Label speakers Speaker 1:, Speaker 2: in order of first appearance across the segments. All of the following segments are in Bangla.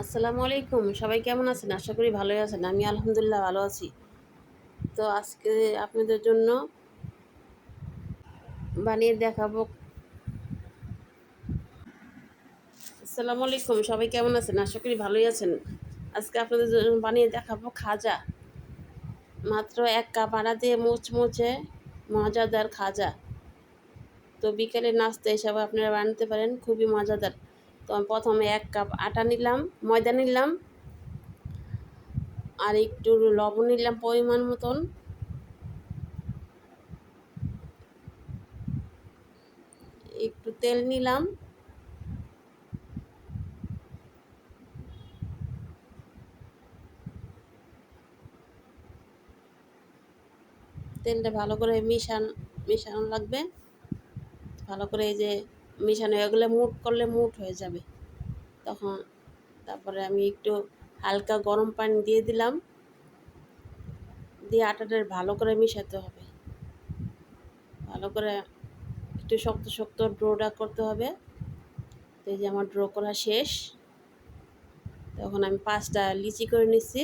Speaker 1: আসসালামু আলাইকুম, সবাই কেমন আছেন? আশা করি ভালোই আছেন। আমি আলহামদুলিল্লাহ ভালো আছি। তো আজকে আপনাদের জন্য বানিয়ে দেখাবো। আসসালামু আলাইকুম, সবাই কেমন আছেন? আশা করি ভালোই আছেন। আজকে আপনাদের জন্য বানিয়ে দেখাবো খাজা। মাত্র 1 কাপ আটা দিয়ে মুচমুচে মজাদার খাজা। তো বিকেলে নাস্তা হিসাবে আপনারা বানাতে পারেন, খুবই মজাদার। তো আমি প্রথমে 1 কাপ আটা নিলাম, ময়দা নিলাম, আর একটু লবণ নিলাম পরিমাণ মতন। একটু তেল নিলাম, তেলটা ভালো করে মিশানো লাগবে। ভালো করে এই যে মিশানো এগুলো মুট করলে মুট হয়ে যাবে তখন। তারপরে আমি একটু হালকা গরম পানি দিয়ে দিলাম, দিয়ে আটাটা ভালো করে মিশাতে হবে। ভালো করে একটু শক্ত শক্ত ড্রোটা করতে হবে। তো এই যে আমার ড্রো করা শেষ। তখন আমি 5টা লিচি করে নিচ্ছি।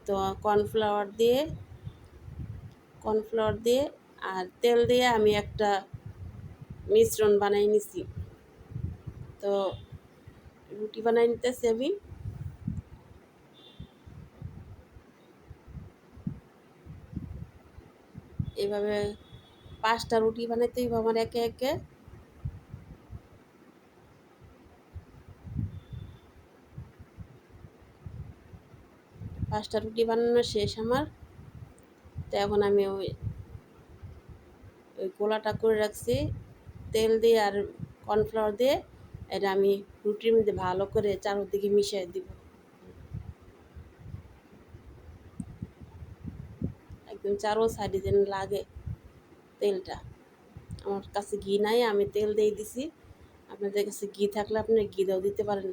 Speaker 1: তো কর্নফ্লাওয়ার দিয়ে আর তেল দিয়ে আমি একটা মিশ্রণ বানাই নিছি। তো রুটি বানাই নিতেছি আমি। এইভাবে 5টা রুটি বানাইতে হইব আমার একে একে। পাঁচটা রুটি বানানো শেষ আমার। তো এখন আমি ওই ওই গোলাটা করে রাখছি তেল দিয়ে আর কর্নফ্লাওয়ার দিয়ে। এটা আমি রুটির মধ্যে ভালো করে চারদিকে মিশিয়ে দিব। একদম চারো সাইডে যেন লাগে তেলটা। আমার কাছে ঘি নাই, আমি তেল দিয়ে দিছি। আপনাদের কাছে ঘি থাকলে আপনি ঘি দিয়েও দিতে পারেন।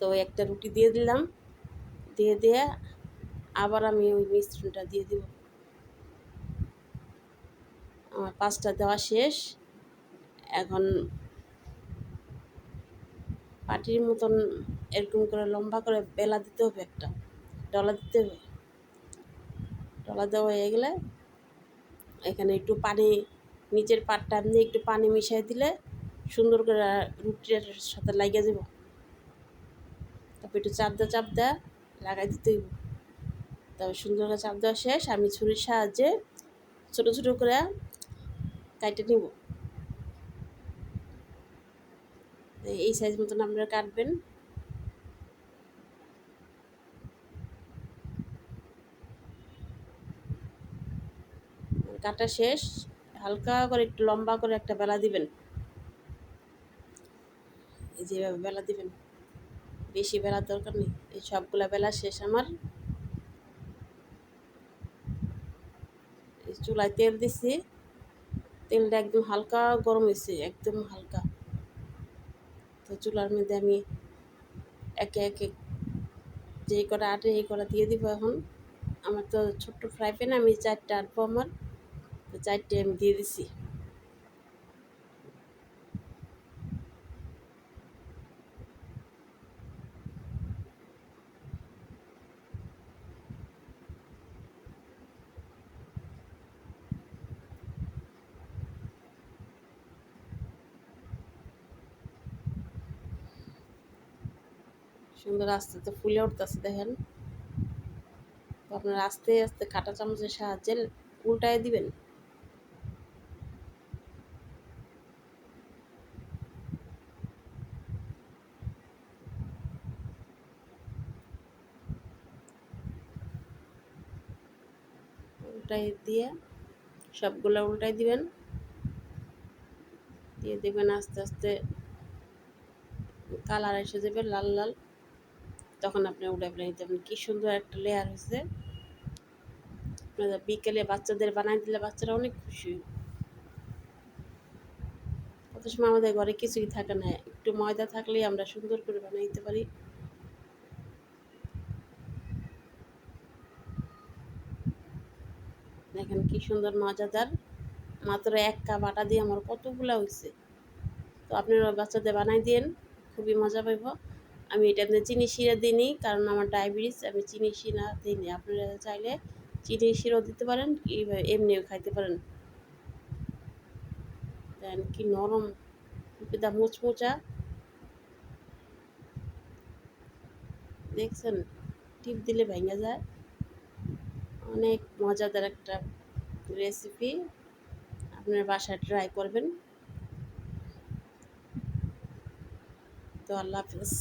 Speaker 1: তো একটা রুটি দিয়ে দিলাম, দিয়ে আবার আমি ওই মিশ্রণটা দিয়ে দিব। আমার 5টা দেওয়া শেষ। এখন পাটির মতন এরকম করে লম্বা করে বেলা দিতে হবে, একটা ডলা দিতে হবে। ডলা দেওয়া হয়ে গেলে এখানে একটু পানি, নিচের পাটটা আপনি একটু পানি মিশিয়ে দিলে সুন্দর করে রুটির সাথে লাগিয়ে যাব। তারপর একটু চাপ দেওয়া লাগাই দিতে হইব। তারপর সুন্দর করে চাপ দেওয়া শেষ। আমি ছুরির সাহায্যে ছোটো ছোটো করে কাটে নিব। এই সাইজ মতন আপনারা কাটবেন। কাটা শেষ। হালকা করে একটু লম্বা করে একটা বেলা দিবেন, এই যেভাবে বেলা দিবেন, বেশি বেলার দরকার নেই। এই সবগুলা বেলা শেষ আমার। চুলায় তেল দিছি, তেলটা একদম হালকা গরম হয়েছে, একদম হালকা। তো চুলার মধ্যে আমি একে একে যেই কটা আটে এই কটা দিয়ে দিব। এখন আমার তো ছোট্ট ফ্রাই প্যান, আমি 4টা আটবো আমার। তো 4টে আমি দিয়ে দিছি। সুন্দর আস্তে আস্তে ফুলে উঠতেছে দেখেন। তো আপনারা আস্তে আস্তে কাঁটা চামচের সাহায্যে উল্টায় দিবেন। উল্টাই দিয়ে সবগুলো উল্টাই দিবেন, দিয়ে দেখবেন আস্তে আস্তে কালার এসে যাবে লাল লাল। তখন আপনি উল্টাই ফেলে নিতে পারেন। কি সুন্দর একটা লেয়ার হয়েছে। আপনারা বিকেলে বাচ্চাদের বানাই দিলে বাচ্চারা অনেক খুশি। কত সময় আমাদের ঘরে কিছুই থাকে না, একটু ময়দা থাকলেই আমরা সুন্দর করে বানাই দিতে পারি। দেখেন কি সুন্দর মজাদার। মাত্র 1 কাপ আটা দিয়ে আমার কতগুলা হয়েছে। তো আপনারা বাচ্চাদের বানাই দিয়েন, খুবই মজা পাইব। আমি এটাতে চিনি শিরা দিইনি, কারণ আমার ডায়াবেটিস, আমি চিনি শিরা দিইনি। আপনারা চাইলে চিনি শিরাও দিতে পারেন, এমনিও খাইতে পারেন। দেন কি নরম পিঠা, মুচমুচা, দেখছেন? টিপ দিলে ভেঙে যায়। অনেক মজাদার একটা রেসিপি, আপনার বাসায় ট্রাই করবেন। তো আল্লাহ হাফেজ।